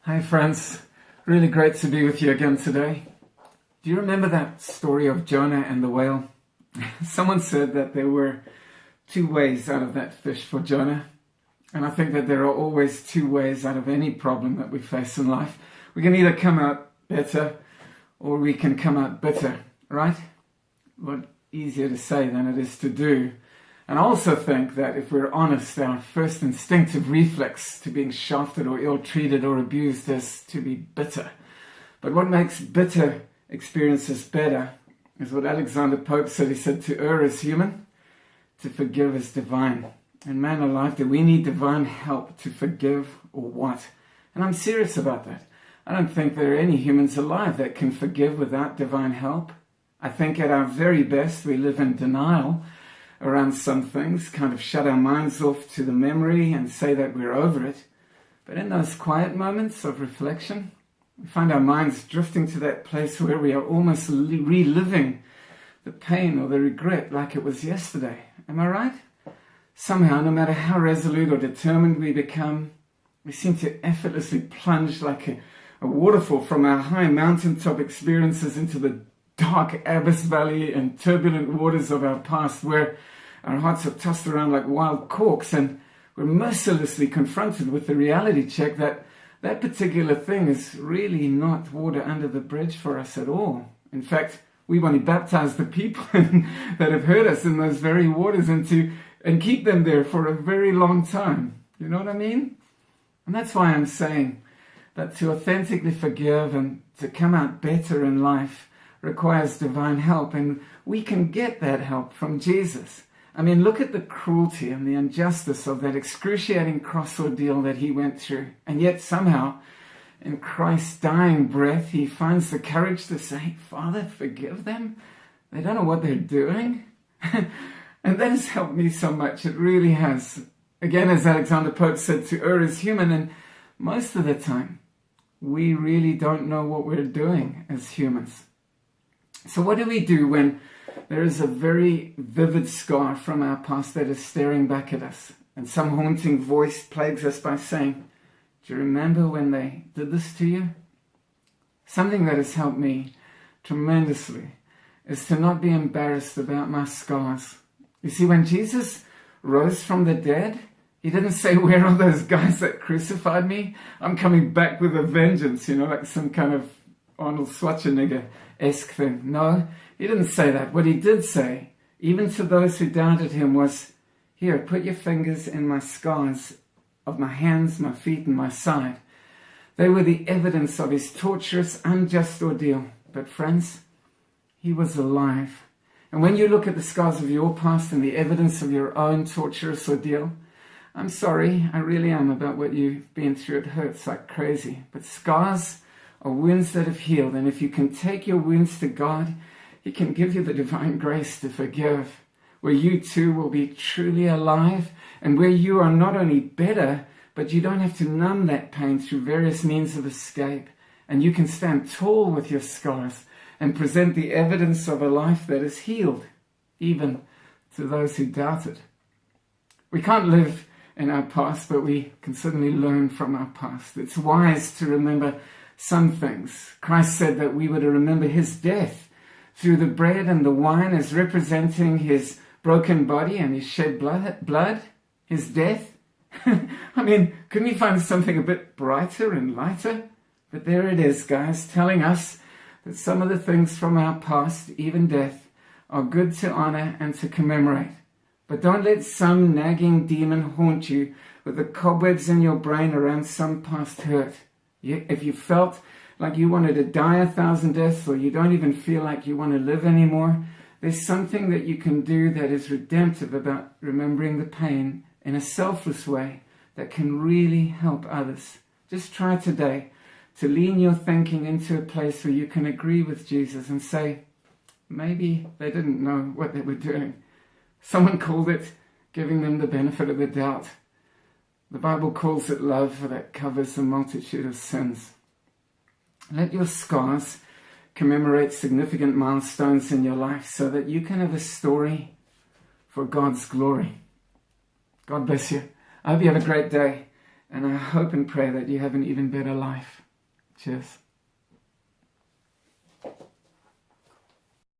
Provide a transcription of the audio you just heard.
Hi friends, really great to be with you again today. Do you remember that story of Jonah and the whale? Someone said that there were two ways out of that fish for Jonah. And I think that there are always two ways out of any problem that we face in life. We can either come out better or we can come out bitter, right? A lot easier to say than it is to do. And I also think that if we're honest, our first instinctive reflex to being shafted or ill-treated or abused is to be bitter. But what makes bitter experiences better is what Alexander Pope said. He said, to err is human, to forgive is divine. And man alive, do we need divine help to forgive or what? And I'm serious about that. I don't think there are any humans alive that can forgive without divine help. I think at our very best we live in denial around some things, kind of shut our minds off to the memory and say that we're over it. But in those quiet moments of reflection, we find our minds drifting to that place where we are almost reliving the pain or the regret like it was yesterday. Am I right? Somehow, no matter how resolute or determined we become, we seem to effortlessly plunge like a waterfall from our high mountaintop experiences into the dark abyss valley and turbulent waters of our past, where our hearts are tossed around like wild corks, and we're mercilessly confronted with the reality check that that particular thing is really not water under the bridge for us at all. In fact, we've only baptized the people that have hurt us in those very waters and keep them there for a very long time. You know what I mean? And that's why I'm saying that to authentically forgive and to come out better in life requires divine help, and we can get that help from Jesus. I mean, look at the cruelty and the injustice of that excruciating cross ordeal that he went through. And yet somehow, in Christ's dying breath, he finds the courage to say, Father, forgive them. They don't know what they're doing. And that has helped me so much. It really has. Again, as Alexander Pope said, to err is human. And most of the time, we really don't know what we're doing as humans. So what do we do when there is a very vivid scar from our past that is staring back at us, and some haunting voice plagues us by saying, do you remember when they did this to you? Something that has helped me tremendously is to not be embarrassed about my scars. You see, when Jesus rose from the dead, he didn't say, where are those guys that crucified me? I'm coming back with a vengeance, like some kind of Arnold Schwarzenegger-esque thing. No, he didn't say that. What he did say, even to those who doubted him, was, here, put your fingers in my scars of my hands, my feet, and my side. They were the evidence of his torturous, unjust ordeal. But friends, he was alive. And when you look at the scars of your past and the evidence of your own torturous ordeal, I'm sorry, I really am, about what you've been through. It hurts like crazy. But scars are wounds that have healed. And if you can take your wounds to God, he can give you the divine grace to forgive, where you too will be truly alive, and where you are not only better, but you don't have to numb that pain through various means of escape. And you can stand tall with your scars and present the evidence of a life that is healed, even to those who doubt it. We can't live in our past, but we can certainly learn from our past. It's wise to remember some things. Christ said that we were to remember his death through the bread and the wine as representing his broken body and his shed blood, his death. I mean, couldn't you find something a bit brighter and lighter? But there it is, guys, telling us that some of the things from our past, even death, are good to honor and to commemorate. But don't let some nagging demon haunt you with the cobwebs in your brain around some past hurt. If you felt like you wanted to die 1,000 deaths, or you don't even feel like you want to live anymore, there's something that you can do that is redemptive about remembering the pain in a selfless way that can really help others. Just try today to lean your thinking into a place where you can agree with Jesus and say, maybe they didn't know what they were doing. Someone called it giving them the benefit of the doubt. The Bible calls it love that covers a multitude of sins. Let your scars commemorate significant milestones in your life so that you can have a story for God's glory. God bless you. I hope you have a great day. And I hope and pray that you have an even better life. Cheers.